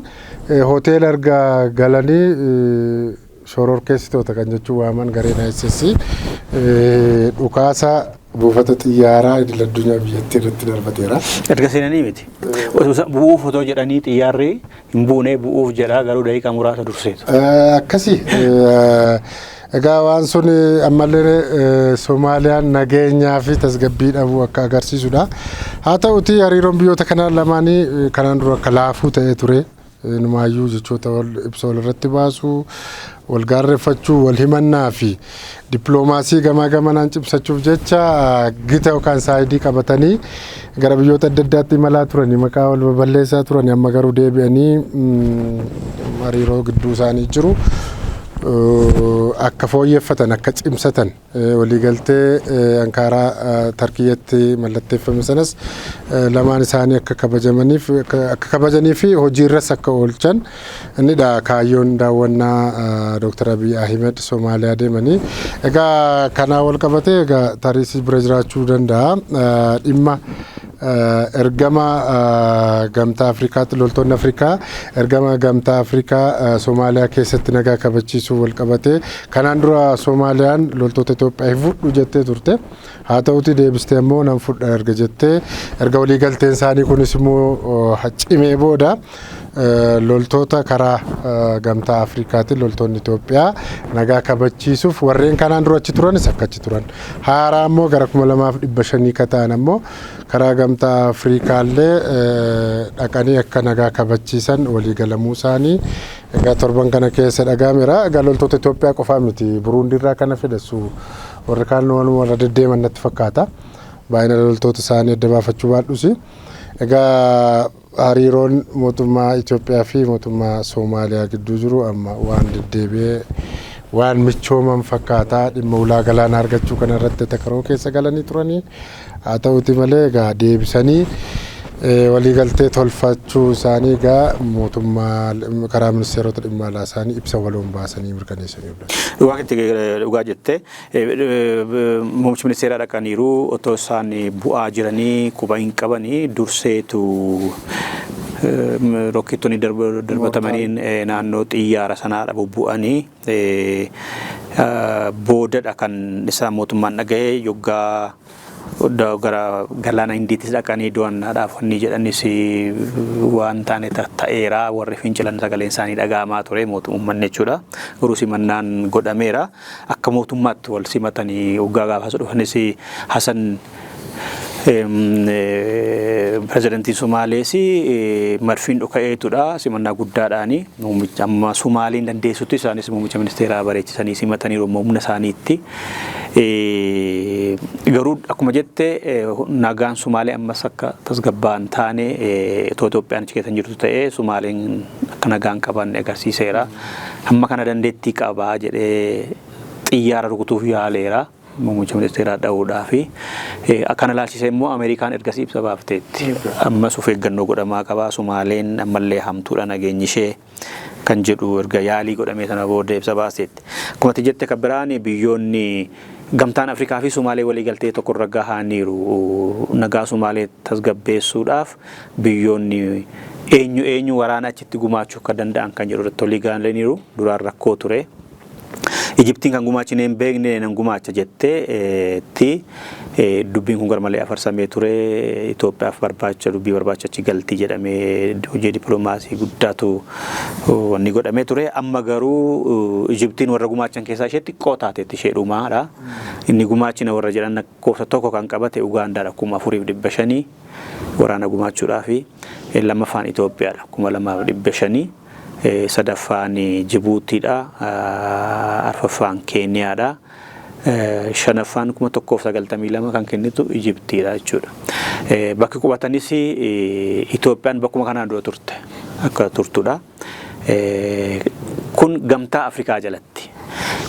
hoteela erga galanii shororkeessitoota kan jechuun waaman gareen ISIS dhukaasa buufata xiyyaaraa idil addunyaa biyyattii irratti darbateera. Erga seenanii miti. Bu'uuf otoo jedhanii xiyyaarri hin buunee bu'uuf jedhaa garuu daqiiqaa muraasa durseetu. Akkasii egaa waan sun ammallee Soomaaliyaan nageenyaa fi tasgabbii dhabuu akka agarsiisudha. Haa ta'uti hariiroon biyyoota kanaan lamaanii kanaan dura akka laafuu ta'ee ture. Numaayyuu jechoota ibsa walirratti baasuu, wal gaarreeffachuu, wal himannaa fi dippiloomaasii gamaa gamanaan cimsachuuf jecha gita yookaan saayidii qabatanii gara biyyoota adda addaatti imalaa turanii maqaa wal baballeessaa turanii amma garuu deebi'anii hariiroo gidduu isaanii jiru. Akka fooyyeffatan akka cimsatan waliigaltee Ankaaraa Tarkiyyeetti mallatteeffame sanas lamaan isaanii akka kabajanii fi hojiirras akka oolchan innidha kaayyoon daawwannaa Dr. Abiy Ahmed Soomaaliyaa deemanii. Egaa kanaa wal qabatee egaa tarii bira jiraachuu danda'a dhimma ergama gamtaa Afrikaatti loltoonni Afrikaa ergama gamtaa Afrikaa Soomaaliyaa keessatti nagaa kabachiisuu wal qabatee kanaan dura Soomaaliyaan loltoota Itoophiyaa fudhu jettee turte. Haa ta'uti deebistee immoo nan fudha erga jettee erga waliigalteen isaanii kunis immoo cimee booda loltoota karaa gamtaa Afrikaatti loltoonni Itoophiyaa nagaa kabachiisuuf warreen kanaan dura achi turanis akka achi turan. Haaraa immoo gara 2500 ka ta'an immoo karaa gamtaa Afrikaallee dhaqanii akka nagaa kabachiisan waliigalamuu isaanii egaa torban kana keessa dhagahameera. Egaa loltoota Itoophiyaa qofaa miti Buruundii irraa kana fedhasu warri kaan warra deddeeman natti fakkaata. Baay'ina loltoota isaanii adda baafachuu baadhusi. Egaa hariiroon mootummaa Itoophiyaa fi mootummaa Soomaaliyaa gidduu jiru amma waan deddeebi'ee waan michooman fakkaataa dhimma ulaa galaanaa argachuu kana irratti takaroo keessa galanii turanii. Haa ta'uti malee egaa deebisanii waliigaltee tolfachuu isaanii egaa mootummaa karaa ministeerota dhimma alaa isaanii ibsa waloon baasanii mirkaneessaniiru. Waaqatti dhugaa jettee muummichi ministeeraa dhaqaniiru otoo isaan bu'aa jiranii quba hin qabanii durseetu rokkeettonni darbatamaniin naannoo xiyyaara sanaa bubbu'anii boodadha kan isaan mootummaan dhaga'ee yoggaa gara galaana Hindiittis dhaqanii do'annaadhaaf wanni jedhanis waan taane ta'eera warri fincilan sagaleen isaanii dhaga'amaa ture mootummaan jechuudha. Garuu simannaan godhameera. Akka mootummaatti wal simatanii waggaa gaafas dhufanis Hasan pirezidantiin Somaalees marfiin dhoka'eetudha simannaa guddaadhaani amma Somaaliin dandeessutti isaanis muummicha ministeeraa bareechisanii simataniiru humna isaaniitti. Garuu akkuma jette nagaan Somaalee ammas akka tasgabbaan taane Itoophiyaan achi keessa jirtu ta'ee Somaaliin akka nagaan qaban agarsiiseera. Amma kana dandeettii qabaa jedhee xiyyaara rukutuuf yaaleera. Muummicha ministeeraa dha'uudhaa fi akkana laalchisee immoo Ameerikaan ergasii ibsa baafteetti. Ammas of eeggannoo godhamaa qabaa Somaaleen ammallee hamtuudha nageenyi ishee kan jedhu erga yaalii godhamee sana booda ibsa baasteetti. Akkuma jette kan biraan biyyoonni gamtaan Afrikaa fi Somaalee waliigaltee tokko irra gahaniiru nagaa Somaalee tasgabbeessuudhaaf biyyoonni eenyu waraana achitti gumaachuu akka danda'an kan jedhu irratti walii galaniiru duraan rakkoo ture. Ijiptiin kan gumaachine hin beekne nan gumaacha jettee dubbiin kun garmalee afarsamee ture. Itoophiyaaf dubbii barbaacha achi galtii jedhamee hojii dippiloomaasii guddaatu wanni godhamee ture. Amma garuu Ijiptiin warra gumaachan keessaa ishee xiqqoo taateetti ishee dhumaadha. Inni gumaachina warra jedhan lakkoofsa tokko kan qabate Ugaandaadha 4500 waraana gumaachuudhaa fi lammaffaan Itoophiyaadha 2500. Sadaffaan Jibuutiidha, arfaffaan Keeniyaadha, shanaffaan 192 kan kennitu Ijiptiidha jechuudha. Bakki qubatanis Itoophiyaan bakkuma kanaan dura turte akka turtudha. Kun gamtaa Afrikaa jalatti.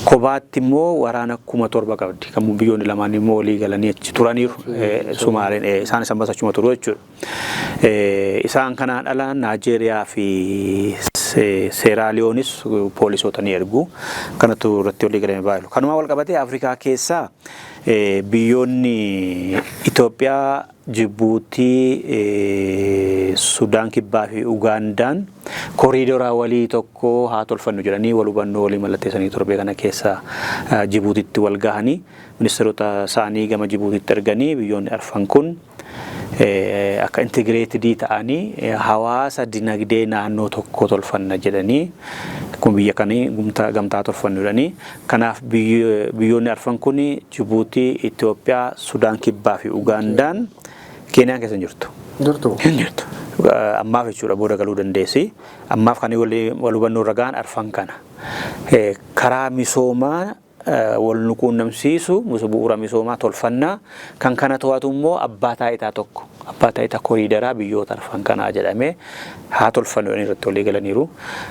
Kophaatti immoo waraana 7,000 qabdi. Kan biyyoonni lamaan immoo walii galanii achi turaniiru. Sumaaleen isaan isaan basachuma turu jechuudha. Isaan kanaan ala Naajeeriyaa fi Seeraaliyoonis poolisoota ni ergu. Kanatu irratti walii galanii baay'atu. Kanuma wal qabatee Afrikaa keessaa biyyoonni Itoophiyaa, Jibuutii, Sudaan Kibbaa fi Ugaandaan koriidoraa walii tokko haa tolfannu jedhanii wal hubannoo walii mallatteessanii torbee kana keessa Jibuutiitti wal gahanii ministeerota isaanii gama Jibuutiitti erganii biyyoonni arfan kun akka integreetidii ta'anii hawaasa dinagdee naannoo tokko tolfanna jedhanii kun biyya kanii gamtaa tolfannu jedhanii kanaaf biyyoonni arfan kun Jibuutii, Itoophiyaa, Sudaan Kibbaa fi Ugaandaan Keeniyaan keessa jirtu. Jirtu. Ammaaf jechuudha booda galuu dandeessi. Ammaaf kan wal hubannoo ragaan arfan kana. Karaa misoomaa wal nuquunnamsiisu bu'uura misoomaa tolfannaa kan kana to'atu immoo abbaa taayitaa tokko. Abbaa taayitaa koriidaraa biyyoota arfan kanaa jedhamee haa tolfannu irratti walii galaniiru.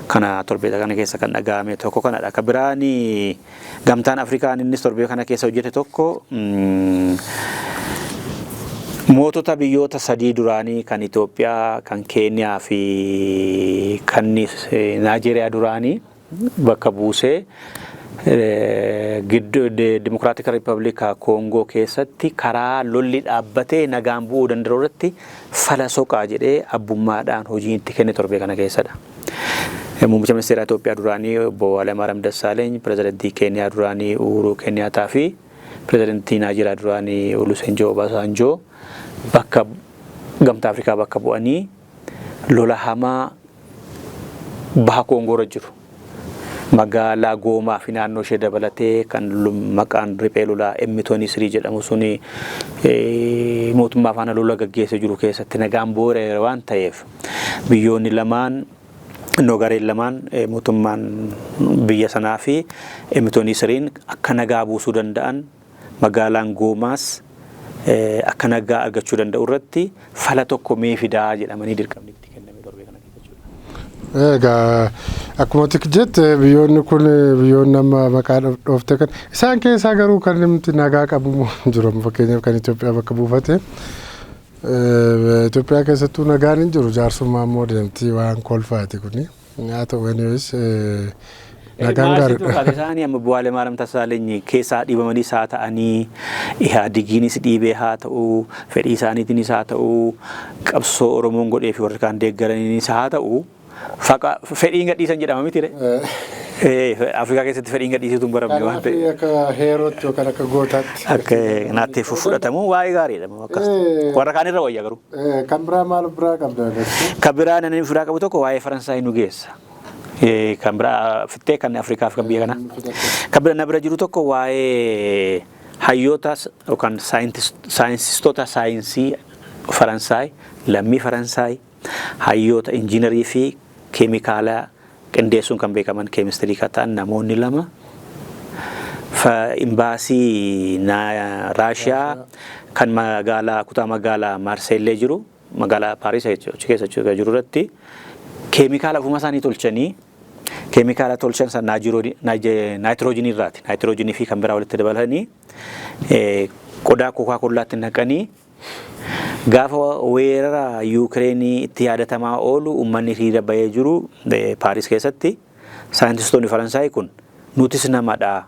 Kana torbeeta kana keessa kan dhaga'ame tokko kanadha. Akka biraan gamtaan Afrikaan innis torbee kana keessa hojjete tokko mootota biyyoota sadii duraanii kan Itoophiyaa, kan Keeniyaa fi kan Naajeeriyaa duraanii bakka buusee Dimokiraatika Riippaabilika Koongoo keessatti karaa lolli dhaabbatee nagaan bu'uu danda'u irratti fala soqaa jedhee abbummaadhaan hojii itti kenne torbee kana keessadha. Muummicha ministeera Itoophiyaa duraanii obbo Hayilamaariyaam Dassaaleny, pirezidaantii Keeniyaa duraanii Uhuru Keeniyaataa fi pirezidaantii Naajeeriyaa duraanii Olusegun Obasanjoo bakka gamtaa Afrikaa bakka bu'anii lola hamaa baha Koongoo irra jiru. Magaalaa Goomaa fi naannoo ishee dabalatee kan maqaan riphee lolaa M23 jedhamu suni mootummaa faana lola gaggeessee jiru keessatti nagaan bu'uura waan ta'eef biyyoonni lamaan gareen lamaan mootummaan biyya sanaa fi M23 akka nagaa buusuu danda'an magaalaan Goomaas akka nagaa argachuu danda'u irratti fala tokko mee fidaa jedhamanii dirqamni itti kenname torbee kana jechuudha. Egaa akkuma jette biyyoonni kun biyyoonni amma maqaa dhoofte kan isaan keessaa garuu kan namti nagaa qabu jiru fakkeenyaaf kan Itoophiyaa bakka buufate Itoophiyaa keessattuu nagaan hin jiru jaarsummaa immoo deemti waan kolfaati kuni haa ta'u anyways nagaan gaariidha. Isaanii amma bu'aalee Hayilamaariyaam Dassaaleny keessaa dhiibamanii haa ta'anii Ihaadegiinis dhiibee haa ta'u fedhii isaaniitiinis haa ta'u qabsoo Oromoon godhee fi warri kaan deeggaraniinis haa ta'u fedhiin gadhiisan jedhama miti Afrikaa keessatti fedhiin gadhiisitu hin baramne waan ta'eef. Akka heerootti yookaan akka gootaatti. Akka naatti fudhatamu waa'ee gaariidha akkas. Warra kaan irra wayya garuu. Kan biraa maal biraa qabda? Kan biraa namni biraa qabu tokko waa'ee Faransaay nu geessa. Kan biraa fittee kan Afrikaaf kan biyya kana. Kan biraa na bira jiru tokko waa'ee hayyoota yookaan saayinsistoota saayinsii Faransaay, lammii Faransaay, hayyoota injiinarii fi keemikaalaa qindeessuun kan beekaman keemistirii kan ta'an namoonni lama imbaasii Raashiyaa kan kutaa magaalaa Maarseellee jiru magaalaa Paariis keessa jiru irratti keemikaala ofuma isaanii tolchanii keemikaala tolchan san naayitiroojiinii irraati. Naayitiroojiinii fi kan biraa walitti dabalanii qodaa Kookaa-Kollaatti naqanii gaafa weerara Yuukireenii itti yaadatamaa oolu uummanni hiriira bahee jiru Paariis keessatti saayintistoonni Faransaay kun nutis namadha.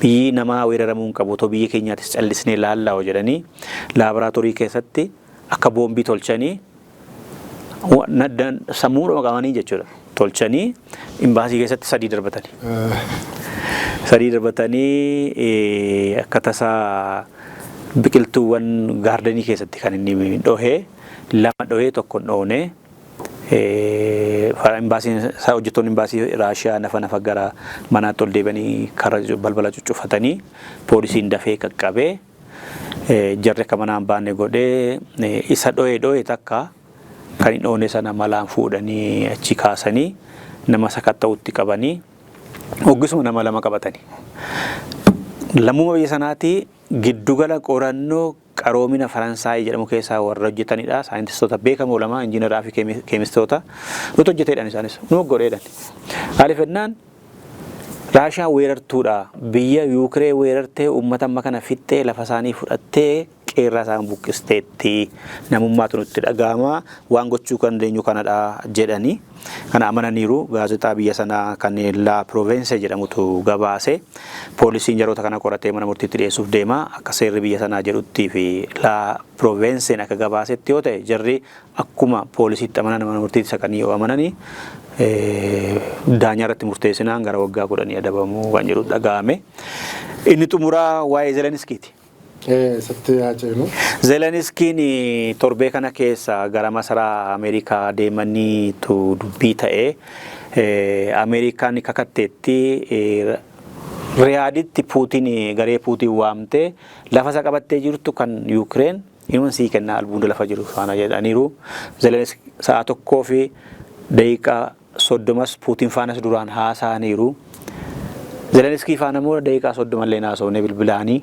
Biyyi namaa weeraramuu hin qabu otoo biyya keenyaatis callisnee laallaa jedhanii laaboraatoorii keessatti akka boombii tolchanii sammuudhuma qabanii jechuudha. Tolchanii imbaasii keessatti sadii darbatanii akka tasaa biqiltuuwwan gaardanii keessatti kan inni dhohee lama dhohee tokko dhoonee hojjettoonni imbaasii Raashiyaa nafa gara manaatti ol deebanii karaa balbala cuccufatanii poolisiin dafee qaqqabee jarri akka manaan baanne godhee isa dhohee takka kan hin dhoone sana malaan fuudhanii achi kaasanii nama sakatta'utti qabanii hoggisuma nama lama qabatanii. Lammuma biyya sanaatti giddugala qorannoo qaroomina Faransaay jedhamu keessaa warra hojjetanidha. Saayintistoota beekamoo lama injiinaraa fi keemistoota nuti hojjeteedhaan isaanis nu godheedhaan. Haali fednaan Raashaan weerartuudha. Biyya Yuukireen weerartee uummata amma kana fixxee lafa isaanii fudhattee qeerraa isaan buqqisteetti namummaatu nutti dhaga'ama waan gochuu kan dandeenyu kanadha jedhanii kana amananiiru. Gaazexaa biyya sanaa kan La Province jedhamutu gabaase. Poolisiin yeroota kana qoratee mana murtiitti dhiyeessuuf deema. Akka seerri biyya sanaa jedhutti fi La Province akka gabaasetti yoo ta'e jarri akkuma poolisiitti amanan mana murtiitti saqanii yoo amananii daanyaa irratti murteessinaan gara waggaa 10 adabamuu kan jedhu dhaga'ame. Inni xumuraa waa'ee Zelenskiiti. Zelenskiin torbee kana keessa gara masaraa Ameerikaa deemanii dubbii ta'ee Ameerikaan kakatteetti Riyaaditti Puutiin garee Puutiin waamtee lafa isa qabattee jirtu kan Yuukireen inuma sii kennaa albuuda lafa jiru faana jedhaniiru. Zelenskiin sa'a 1 fi daqiiqaa 30 Puutiin faanas duraan haasa'aniiru. Zelenskii faana immoo daqiiqaa 30 illee haasofne bilbilaanii.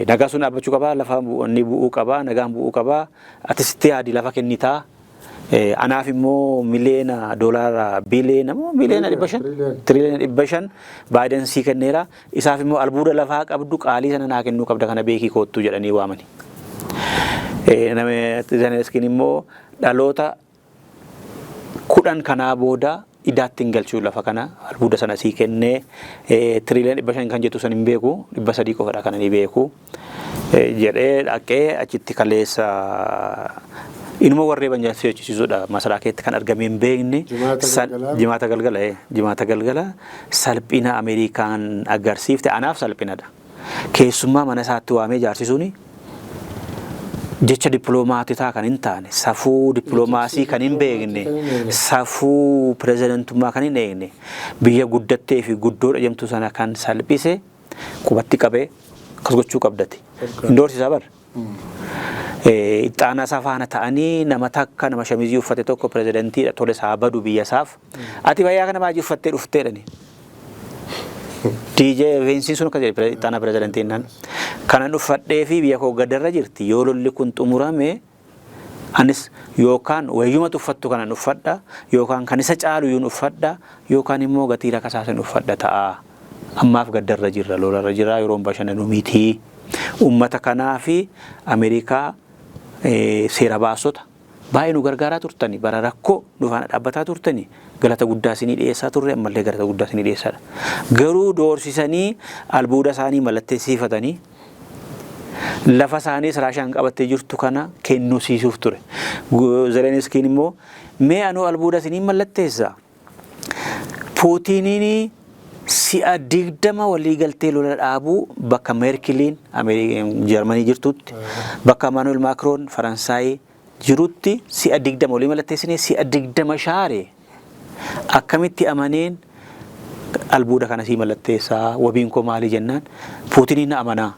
Nagaa sun dhaabbachuu qabaa, lafa inni bu'uu qabaa, nagaan bu'uu qabaa, ati yaadi lafa kennitaa. Anaaf immoo miliyoona doolaara biliyoona moo miliyoona 500 tiriliyoona 500 Baayiden sii kenneera. Isaaf immoo albuuda lafaa qabdu qaalii sana naa kennuu qabda kana beekii koottuu jedhanii waamani. Zelenskiin immoo dhaloota 10 kanaa booda idaatti hin galchuu lafa kana albuuda sana sii kennee tiriliyoona 500 kan jettu san hin beeku 300 qofadha kan inni beeku jedhee dhaqee achitti kaleessa inuma warree banjaasii hojjechiisuudha masaraa keetti kan argame hin beekne jimaata galgala salphina Ameerikaan agarsiifte anaaf salphinadha. Keessummaa mana isaatti waamee jaarsisuuni jecha dippiloomaati kan hin taane safuu dippiloomaasii kan hin beekne safuu pirezidantummaa kan hin eegne biyya guddattee fi guddoo jedhamtu sana kan salphise qubatti qabee akkas gochuu qabdati. Indoorsisaa bar. Ixaana safaana ta'anii nama takka nama shamizii uffate tokko pirezidantiidha tole saabadu biyya isaaf ati bayyaa kana maajii uffattee dhufteedhani. DJ Vinci sun akka jedhe ixaana pirezidantiin nan kanan uffadhee fi biyya koo gadarra jirti yoo lolli kun xumurame anis yookaan wayyumatu uffattu kanan uffadha yookaan kan isa caalu yuun uffadha yookaan immoo gatii rakasaasan uffadha ta'a. Ammaaf gadarra jirra lolarra jirra yeroon bashannanu miti. Ummata kanaa fi Ameerikaa seera baasota baay'ee nu gargaaraa turtani bara rakkoo dhufaan dhaabbataa turtani galata guddaa isinii dhiyeessaa turre ammallee galata guddaa isinii dhiyeessaa. Garuu doorsisanii albuuda isaanii mallatteessifatanii lafa isaanii Raashaan qabattee jirtu kana kennusiisuuf ture. Zelenskiin immoo mee anuu albuuda isinii mallatteessa Puutiniin si'a 20 walii galtee lola dhaabuu bakka Merkeliin Jarmanii jirtutti bakka Emmanuel Macron Faransaay jirutti si'a 20 walii mallatteessine si'a 20 shaare akkamitti amaneen albuuda kana sii mallatteessaa wabiin koo maali jennaan Puutiniin na amanaa.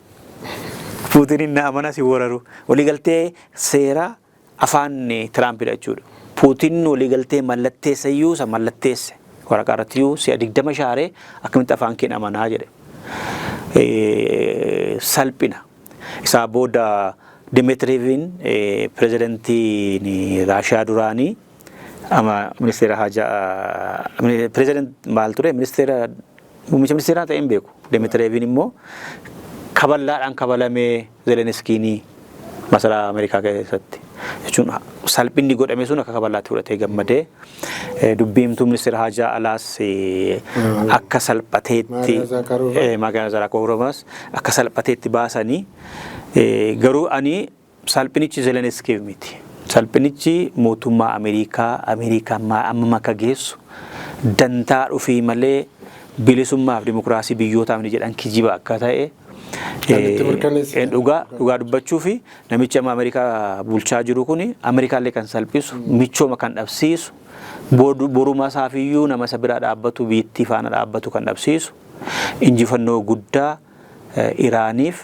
Puutiniin na amanaa si wararu walii galtee seera afaan Tiraampiidha jechuudha. Puutiniin walii galtee mallatteessa iyyuu sa mallatteesse. Waraqaa irratti iyyuu si'a 20 shaaree akkamitti afaan keen amanaa jedhe. Salphina. Isaa booda Dimitrievin pirezidantiin Raashiyaa duraanii ministeera hajaa pirezidanti maal ture ministeera muummicha ministeeraa ta'een beeku. Dimitrievin immoo kaballaadhaan kabalamee Zelenskiinii masaraa Ameerikaa keessatti. Jechuun salphinni godhame sun akka kaballaatti fudhatee gammadee dubbiimtuu ministeera hajaa alaas akka salphateetti magaalaa Zarakoorumas akka salphateetti baasanii garuu ani salphinichi Zelenskiif miti. Salphinichi mootummaa Ameerikaa amma maka geessu dantaa dhufii malee bilisummaaf dimokiraasii biyyootaaf ni jedhan kijiba akka ta'e. Dhugaa dubbachuu fi namichi amma Ameerikaa bulchaa jiru kuni Ameerikaallee kan salphisu michooma kan dhabsiisu boruma isaafiyyuu nama isa biraa dhaabbatu biyyattii faana dhaabbatu kan dhabsiisu injifannoo guddaa Iraaniif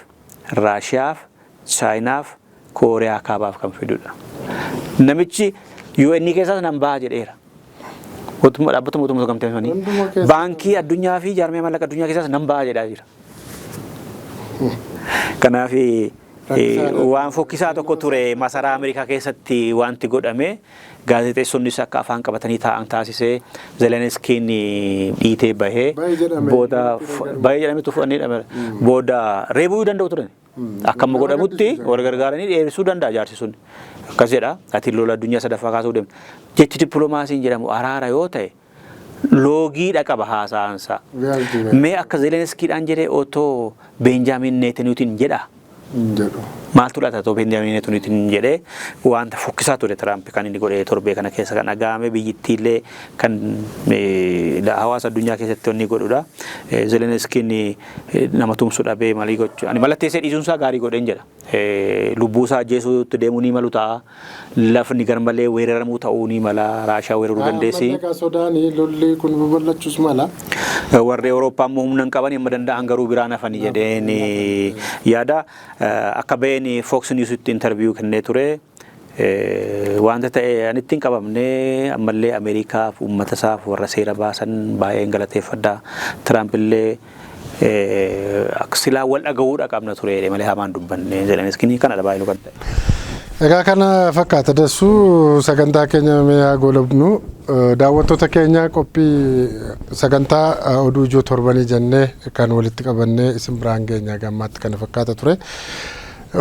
Raashiyaaf Chaayinaaf Kooriyaa kaabaaf kan fidudha. Namichi UN keessaas nan baha jedheera. Dhaabbata mootummaa gamteessanii baankii addunyaa fi jaarmee maallaqa addunyaa keessaas nan baha jedhaa jira. Kanaaf waan fokkisaa tokko ture masaraa Ameerikaa keessatti wanti godhame gaazexeessonni akka afaan qabatanii taa'an taasisee Zelenskiin dhiitee bahee booda baay'ee jedhamee tufanii booda reebuu danda'u turan. Akkam godhamutti wal gargaaranii dheeressuu danda'a jaarsi sun. Akkas jedha ati lola addunyaa sadaffaa kaasuu deemte. Jechi dippiloomaasiin jedhamu araara yoo ta'e loogii dhaqaba haasaansa. Mee akka Zelenskiidhaan jedhee otoo Benjaamin Netanyahuutiin jedha. Maaltu laata ta'u Benjaamin Netanyahuutiin jedhee wanta fokkisaa ture Tiraamp kan inni godhee torbee kana keessa kan dhaga'ame biyyittiillee kan hawaasa addunyaa keessatti inni godhudha. Zelenskiin nama tumsu dhabee maalii gochuu ani mallatteessee dhiisuunsaa gaarii godheen jedha. Lubbuusaa ajjeesuutti deemuu ni malu ta'a. Lafni garmalee weeraramuu ta'uu ni mala. Raashaa weeraruu dandeessi. Sodaanii lolli kun babal'achuus mala. Warri Awurooppaa immoo humna hin qaban amma danda'an garuu biraan hafanii jedheen yaada. Akka baheen Fox Newsitti interview kennee ture. Wanta ta'e ani ittiin qabamne ammallee Ameerikaaf uummata isaaf warra seera baasan baay'een galateeffadha. Tiraamp illee silaa wal dhaga'uudha qabna ture malee hamaan dubbanne Zelenskiin kanadha baay'ee nu kan ta'e. Egaa kana fakkaata dassuu sagantaa keenya mee goolabnu daawwattoota keenya qophii sagantaa oduu ijoo torbanii jennee kan walitti qabannee isin biraan geenya gammaatti kana fakkaata ture.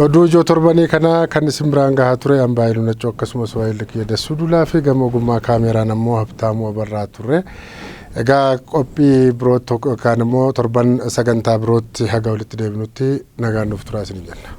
Oduu ijoo torbanii kana kan isin biraan gahaa ture Ambaayiluu Naccoo akkasumas waa'ee kiyya dassuu dulaa fi gama ogummaa kaameeraan ammoo Habtaamuu Abarraa ture. Egaa qophii biroo kan immoo torban sagantaa birootti haga walitti deebinutti nagaan nuuf turaa isin jenna.